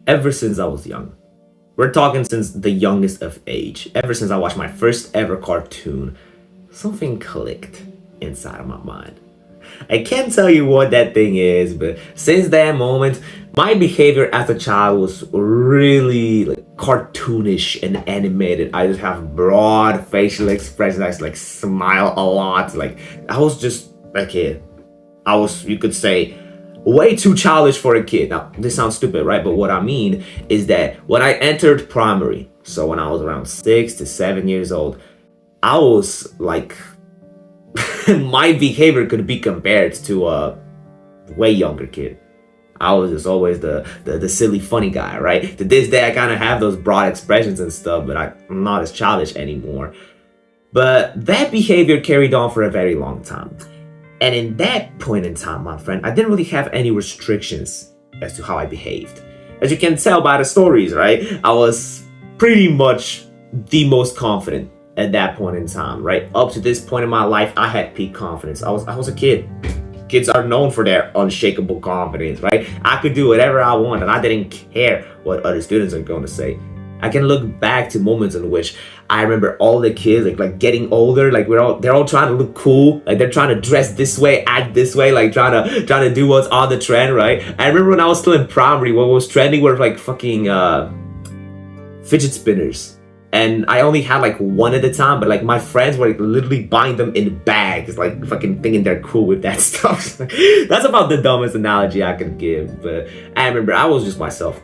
ever since I was young. We're talking since the youngest of age. Ever since I watched my first ever cartoon, something clicked inside of my mind. I can't tell you what that thing is, but since that moment, my behavior as a child was really like cartoonish and animated. I just have broad facial expressions. I just like smile a lot. Like I was just a kid. I was, you could say, way too childish for a kid. Now, this sounds stupid, right? But what I mean is that when I entered primary, so when I was around 6 to 7 years old, I was like, my behavior could be compared to a way younger kid. I was just always the silly funny guy, right? To this day, I kind of have those broad expressions and stuff, but I'm not as childish anymore. But that behavior carried on for a very long time. And in that point in time, my friend, I didn't really have any restrictions as to how I behaved. As you can tell by the stories, right? I was pretty much the most confident at that point in time, right? Up to this point in my life, I had peak confidence. I was a kid. Kids are known for their unshakable confidence, right? I could do whatever I want, and I didn't care what other students are going to say. I can look back to moments in which I remember all the kids like getting older, like they're all trying to look cool, like they're trying to dress this way, act this way, like trying to do what's on the trend, right? I remember when I was still in primary, what was trending were like fucking fidget spinners. And I only had like one at the time, but like my friends were like literally buying them in bags, like fucking thinking they're cool with that stuff. That's about the dumbest analogy I could give. But I remember I was just myself.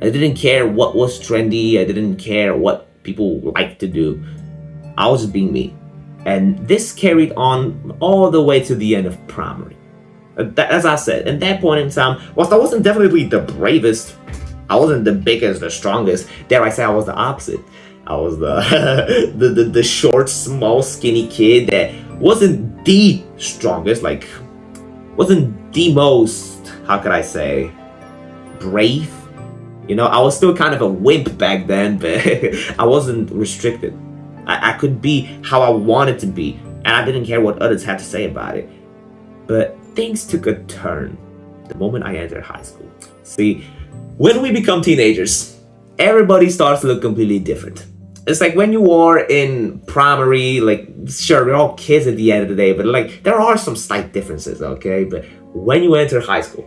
I didn't care what was trendy. I didn't care what people liked to do. I was just being me. And this carried on all the way to the end of primary. As I said, at that point in time, whilst I wasn't definitely the bravest, I wasn't the biggest, the strongest. Dare I say I was the opposite. I was the short, small, skinny kid that wasn't the strongest, like wasn't the most, how could I say, brave. You know, I was still kind of a wimp back then, but I wasn't restricted. I could be how I wanted to be, and I didn't care what others had to say about it. But things took a turn the moment I entered high school. See, when we become teenagers, everybody starts to look completely different. It's like when you are in primary, like, sure, we're all kids at the end of the day, but like, there are some slight differences, okay? But when you enter high school,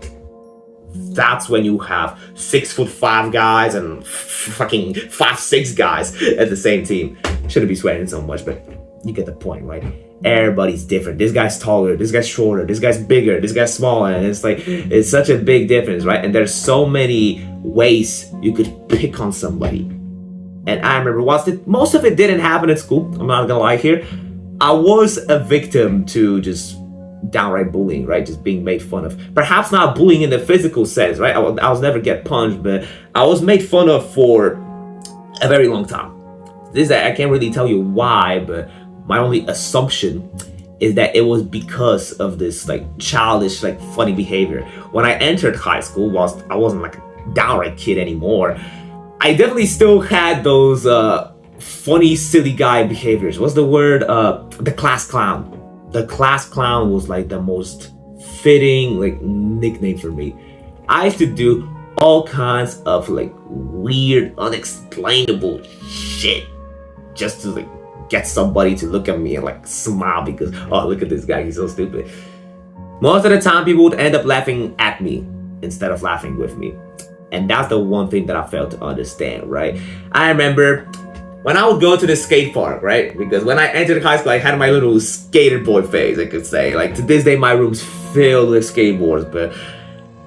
that's when you have 6'5" guys and fucking 5'6" guys at the same team. Shouldn't be sweating so much, but you get the point, right? Everybody's different. This guy's taller, this guy's shorter, this guy's bigger, this guy's smaller, and it's like, it's such a big difference, right? And there's so many ways you could pick on somebody. And I remember, whilst most of it didn't happen at school, I'm not gonna lie here, I was a victim to just downright bullying, right? Just being made fun of. Perhaps not bullying in the physical sense, right? I was never get punched, but I was made fun of for a very long time. I can't really tell you why, but my only assumption is that it was because of this like childish, like funny behavior. When I entered high school, whilst I wasn't like a downright kid anymore, I definitely still had those funny, silly guy behaviors. What's the word? The class clown. The class clown was like the most fitting like nickname for me. I used to do all kinds of like weird, unexplainable shit just to like get somebody to look at me and like smile because, oh, look at this guy, he's so stupid. Most of the time, people would end up laughing at me instead of laughing with me. And that's the one thing that I failed to understand, right? I remember when I would go to the skate park, right? Because when I entered high school, I had my little skater boy phase, I could say. Like to this day, my room's filled with skateboards. But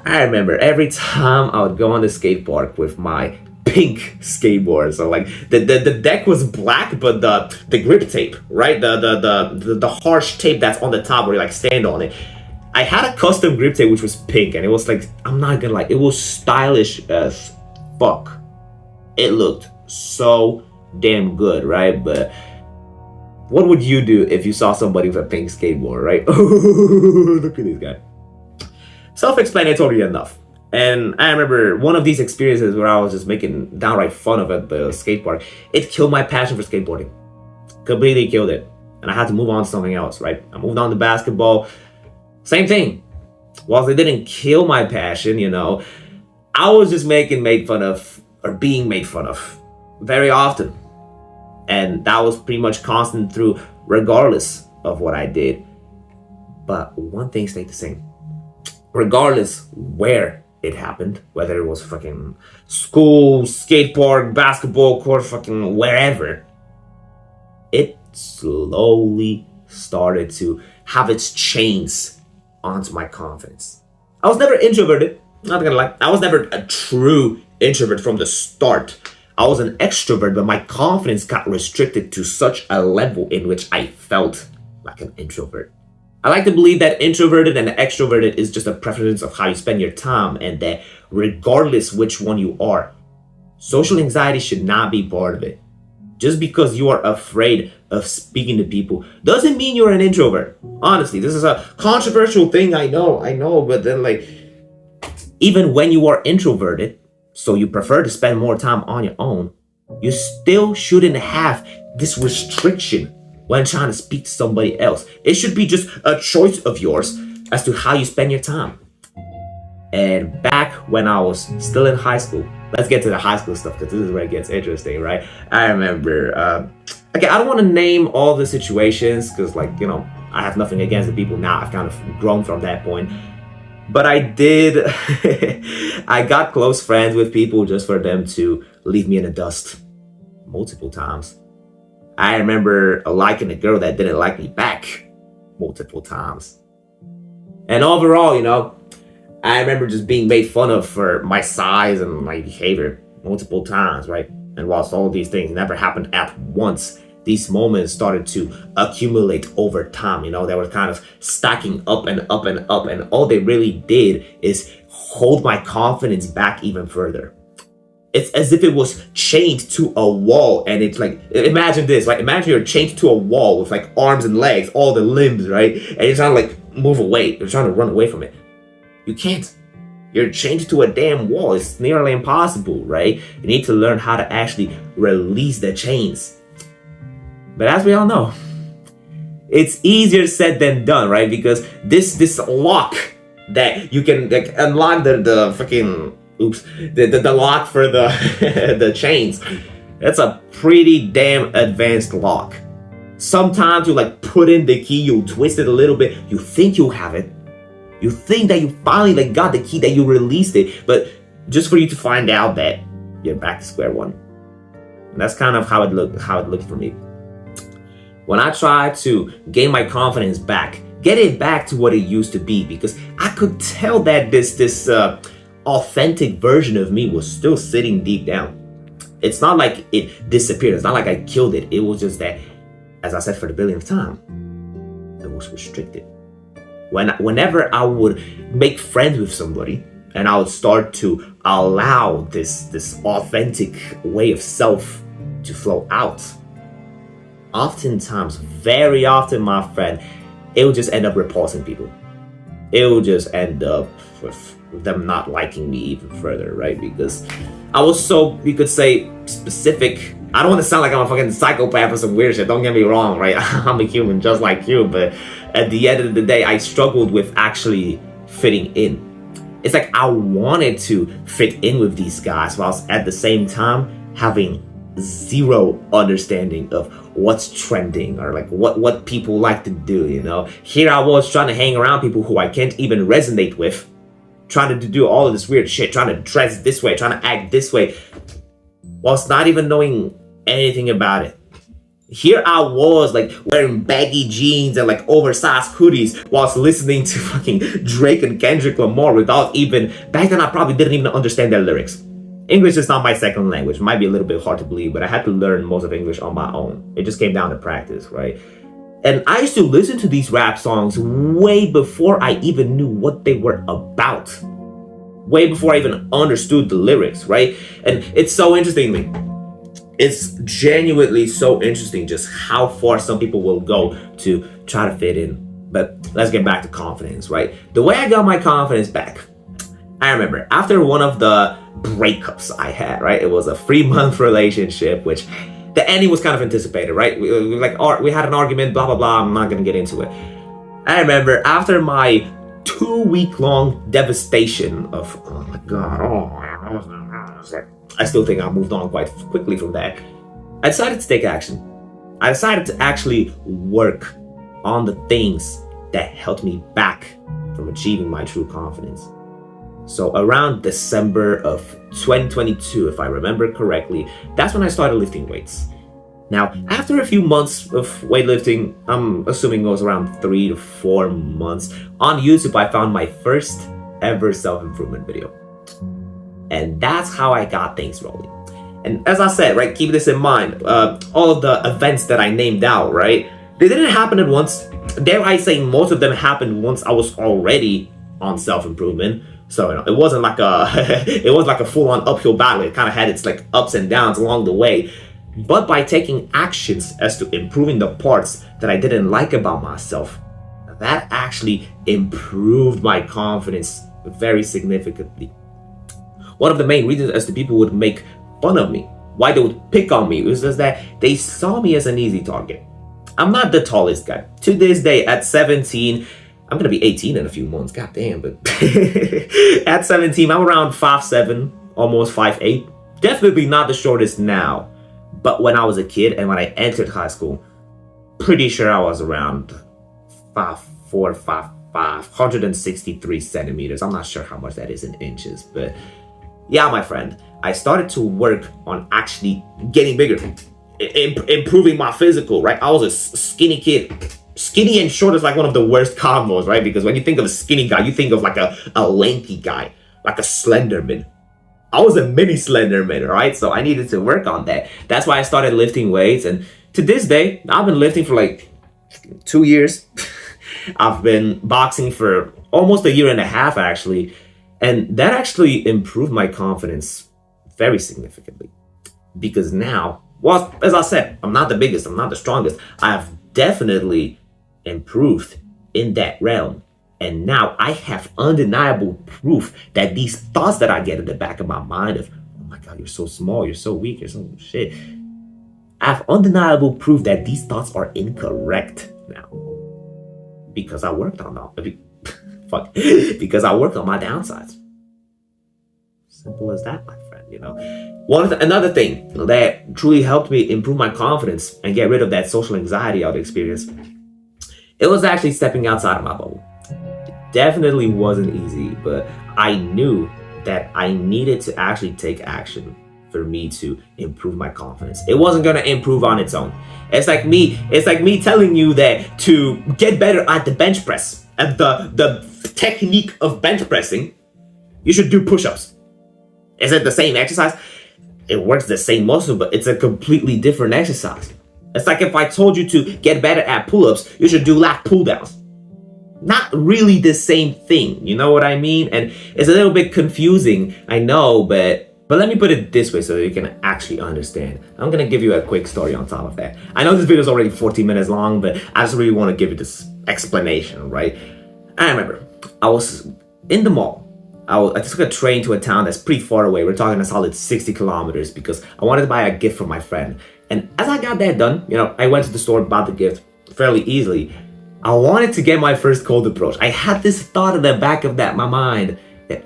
I remember every time I would go on the skate park with my pink skateboard. So like the deck was black, but the grip tape, right? The harsh tape that's on the top where you like stand on it. I had a custom grip tape which was pink, and it was like, I'm not gonna lie, it was stylish as fuck. It looked so damn good, right? But what would you do if you saw somebody with a pink skateboard, right? Look at this guy. Self-explanatory enough. And I remember one of these experiences where I was just making downright fun of at the skate park. It killed my passion for skateboarding. Completely killed it. And I had to move on to something else, right? I moved on to basketball. Same thing. Whilst it didn't kill my passion, you know, I was just made fun of, or being made fun of very often. And that was pretty much constant through, regardless of what I did. But one thing stayed the same. Regardless where it happened, whether it was fucking school, skate park, basketball court, fucking wherever, it slowly started to have its chains onto my confidence. I was never introverted, not gonna lie. I was never a true introvert from the start. I was an extrovert, but my confidence got restricted to such a level in which I felt like an introvert. I like to believe that introverted and extroverted is just a preference of how you spend your time, and that regardless which one you are, social anxiety should not be part of it. Just because you are afraid of speaking to people doesn't mean you're an introvert. Honestly, this is a controversial thing, I know, but then like, even when you are introverted, so you prefer to spend more time on your own, you still shouldn't have this restriction when trying to speak to somebody else. It should be just a choice of yours as to how you spend your time. And back when I was still in high school, let's get to the high school stuff because this is where it gets interesting, right? I remember, okay, I don't want to name all the situations because, like, you know, I have nothing against the people now. I've kind of grown from that point. But I did, I got close friends with people just for them to leave me in the dust multiple times. I remember liking a girl that didn't like me back multiple times. And overall, you know, I remember just being made fun of for my size and my behavior multiple times, right? And whilst all these things never happened at once, these moments started to accumulate over time. You know, they were kind of stacking up and up and up. And all they really did is hold my confidence back even further. It's as if it was chained to a wall. And it's like, imagine this, right? Imagine you're chained to a wall with like arms and legs, all the limbs, right? And you're trying to like move away. You're trying to run away from it. You can't. You're chained to a damn wall. It's nearly impossible, right? You need to learn how to actually release the chains. But as we all know, it's easier said than done, right? Because this lock that you can like unlock the fucking the lock for the the chains. That's a pretty damn advanced lock. Sometimes you like put in the key, you twist it a little bit, you think you have it. You think that you finally like got the key, that you released it, but just for you to find out that you're back to square one. And that's kind of how it looked for me. When I tried to gain my confidence back, get it back to what it used to be, because I could tell that this authentic version of me was still sitting deep down. It's not like it disappeared. It's not like I killed it. It was just that, as I said for the billionth time, it was restricted. Whenever I would make friends with somebody and I would start to allow this authentic way of self to flow out, oftentimes, very often, my friend, it will just end up repulsing people. It will just end up with them not liking me even further, right? Because I was so, you could say, specific. I don't want to sound like I'm a fucking psychopath or some weird shit. Don't get me wrong, right? I'm a human just like you, but at the end of the day, I struggled with actually fitting in. It's like I wanted to fit in with these guys whilst at the same time having zero understanding of what's trending or like what people like to do, you know? Here I was trying to hang around people who I can't even resonate with, trying to do all of this weird shit, trying to dress this way, trying to act this way, whilst not even knowing anything about it. Here I was like wearing baggy jeans and like oversized hoodies whilst listening to fucking Drake and Kendrick Lamar without even, back then I probably didn't even understand their lyrics. English is not my second language. It might be a little bit hard to believe, but I had to learn most of English on my own. It just came down to practice, right? And I used to listen to these rap songs way before I even knew what they were about. Way before I even understood the lyrics, right? And it's so interesting to me. It's genuinely so interesting just how far some people will go to try to fit in. But let's get back to confidence, right? The way I got my confidence back, I remember after one of the breakups I had, right? It was a 3-month relationship, which the ending was kind of anticipated, right? We had an argument, blah, blah, blah. I'm not going to get into it. I remember after my 2-week-long devastation of, oh my God, I still think I moved on quite quickly from that. I decided to take action. I decided to actually work on the things that held me back from achieving my true confidence. So around December of 2022, if I remember correctly, that's when I started lifting weights. Now, after a few months of weightlifting, I'm assuming it was around 3 to 4 months, on YouTube I found my first ever self-improvement video. And that's how I got things rolling. And as I said, right, keep this in mind, all of the events that I named out, right, they didn't happen at once. Dare I say most of them happened once I was already on self-improvement. So it wasn't like it was like a full-on uphill battle. It kind of had its like ups and downs along the way. But by taking actions as to improving the parts that I didn't like about myself, that actually improved my confidence very significantly. One of the main reasons as to people would make fun of me, why they would pick on me, was just that they saw me as an easy target. I'm not the tallest guy. To this day, at 17, I'm gonna be 18 in a few months, goddamn, but at 17, I'm around 5'7", almost 5'8". Definitely not the shortest now. But when I was a kid and when I entered high school, pretty sure I was around 5'4", 5'5", 163 centimeters. I'm not sure how much that is in inches, but yeah, my friend, I started to work on actually getting bigger, improving my physical, right? I was a skinny kid. Skinny and short is like one of the worst combos, right? Because when you think of a skinny guy, you think of like a lanky guy, like a Slenderman. I was a mini Slenderman, right? So I needed to work on that. That's why I started lifting weights. And to this day, I've been lifting for like 2 years. I've been boxing for almost a year and a half, actually. And that actually improved my confidence very significantly. Because now, well, as I said, I'm not the biggest, I'm not the strongest. I've definitely improved in that realm. And now I have undeniable proof that these thoughts that I get in the back of my mind of, oh my God, you're so small, you're so weak, you're so shit. I have undeniable proof that these thoughts are incorrect now. Because I worked on them. Because I worked on my downsides. Simple as that, my friend, you know. Another thing that truly helped me improve my confidence and get rid of that social anxiety I would experience, it was actually stepping outside of my bubble. Definitely wasn't easy, but I knew that I needed to actually take action for me to improve my confidence. It wasn't gonna improve on its own. It's like me telling you that to get better at the bench press, at the technique of bench pressing, you should do push-ups. Is it the same exercise? It works the same muscle, but it's a completely different exercise. It's like if I told you to get better at pull-ups, you should do lat pull-downs. Not really the same thing, you know what I mean? And it's a little bit confusing, I know, but let me put it this way so that you can actually understand. I'm gonna give you a quick story on top of that. I know this video is already 14 minutes long, but I just really want to give you this explanation, right? I remember I was in the mall. I took a train to a town that's pretty far away. We're talking a solid 60 kilometers because I wanted to buy a gift for my friend. And as I got that done, I went to the store, bought the gift fairly easily. I wanted to get my first cold approach. I had this thought in the back of my mind that,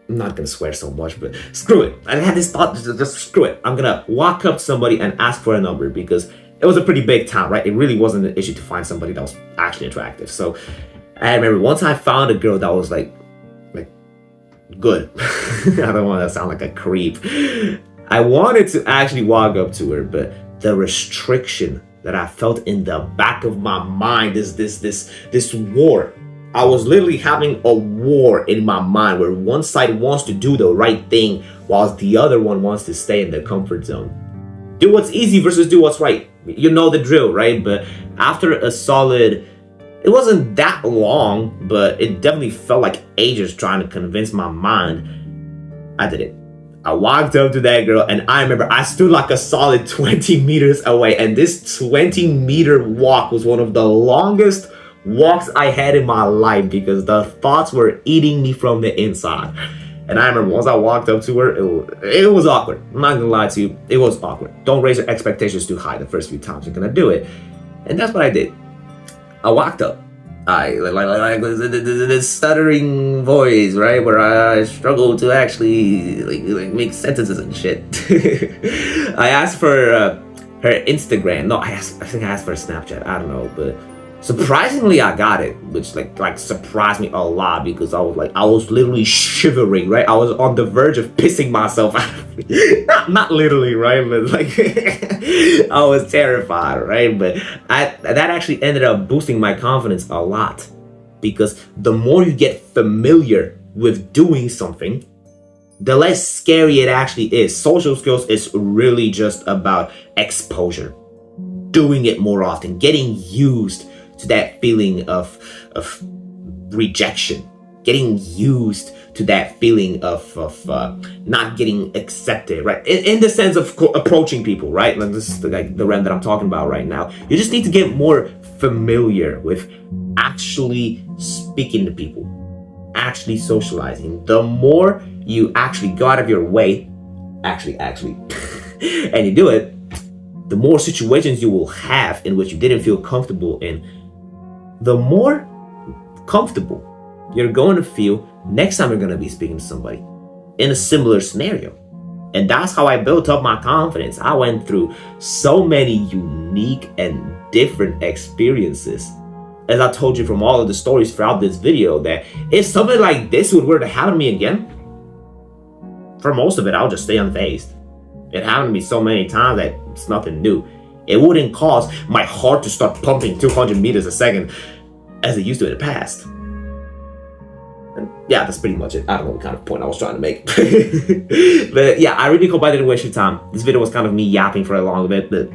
I'm not gonna swear so much, but screw it. I had this thought, just screw it. I'm gonna walk up to somebody and ask for a number because it was a pretty big town, right? It really wasn't an issue to find somebody that was actually attractive. So I remember once I found a girl that was like good. I don't want to sound like a creep. I wanted to actually walk up to her, but the restriction that I felt in the back of my mind is this war. I was literally having a war in my mind where one side wants to do the right thing whilst the other one wants to stay in their comfort zone. Do what's easy versus do what's right. You know the drill, right? But after a solid, it wasn't that long, but it definitely felt like ages trying to convince my mind, I did it. I walked up to that girl and I remember I stood like a solid 20 meters away, and this 20-meter walk was one of the longest walks I had in my life because the thoughts were eating me from the inside. And I remember once I walked up to her, it was awkward. I'm not gonna lie to you, it was awkward. Don't raise your expectations too high the first few times you're gonna do it. And that's what I did. I walked up The stuttering voice, right, where I struggle to actually like make sentences and shit. I asked for her Instagram. No, I think I asked for Snapchat. I don't know, but surprisingly, I got it, which like surprised me a lot because I was literally shivering, right? I was on the verge of pissing myself out. Not literally, right? But like I was terrified, right? But that actually ended up boosting my confidence a lot because the more you get familiar with doing something, the less scary it actually is. Social skills is really just about exposure, doing it more often, getting used to that feeling of rejection, getting used to that feeling of not getting accepted, right? In the sense of approaching people, right? Like this is the realm that I'm talking about right now. You just need to get more familiar with actually speaking to people, actually socializing. The more you actually go out of your way, actually, and you do it, the more situations you will have in which you didn't feel comfortable in, the more comfortable you're going to feel next time you're going to be speaking to somebody in a similar scenario. And that's how I built up my confidence. I went through so many unique and different experiences. As I told you from all of the stories throughout this video, that if something like this were to happen to me again, for most of it, I'll just stay unfazed. It happened to me so many times that it's nothing new. It wouldn't cause my heart to start pumping 200 meters a second as it used to in the past. And yeah, that's pretty much it. I don't know what kind of point I was trying to make. But yeah, I really hope I didn't waste your time. This video was kind of me yapping for a long bit, but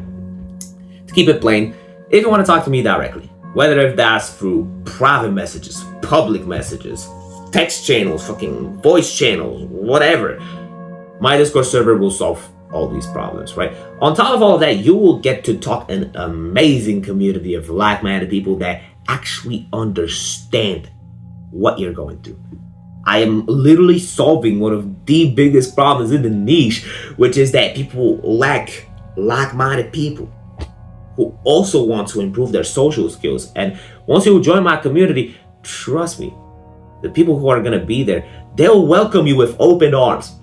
to keep it plain, if you want to talk to me directly, whether if that's through private messages, public messages, text channels, fucking voice channels, whatever, my Discord server will solve all these problems, right? On top of all of that, you will get to talk an amazing community of like-minded people that actually understand what you're going through. I am literally solving one of the biggest problems in the niche, which is that people lack like-minded people who also want to improve their social skills. And once you join my community, trust me, the people who are going to be there, they'll welcome you with open arms.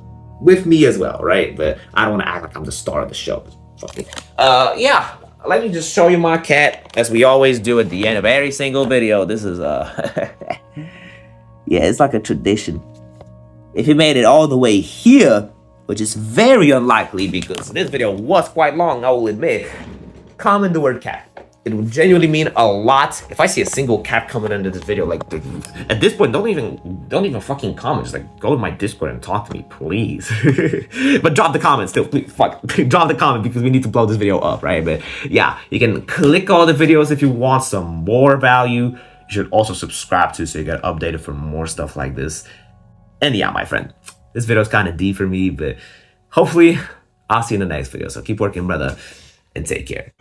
With me as well, right? But I don't want to act like I'm the star of the show. Fuck me. Yeah, let me just show you my cat, as we always do at the end of every single video. This is yeah, it's like a tradition. If you made it all the way here, which is very unlikely because this video was quite long, I will admit, comment the word cat. It would genuinely mean a lot. If I see a single cat comment under this video, like at this point, don't even fucking comment. Just like go to my Discord and talk to me, please. But drop the comment still, please. Fuck, drop the comment because we need to blow this video up, right? But yeah, you can click all the videos if you want some more value. You should also subscribe to so you get updated for more stuff like this. And yeah, my friend, this video is kind of deep for me, but hopefully I'll see you in the next video. So keep working, brother, and take care.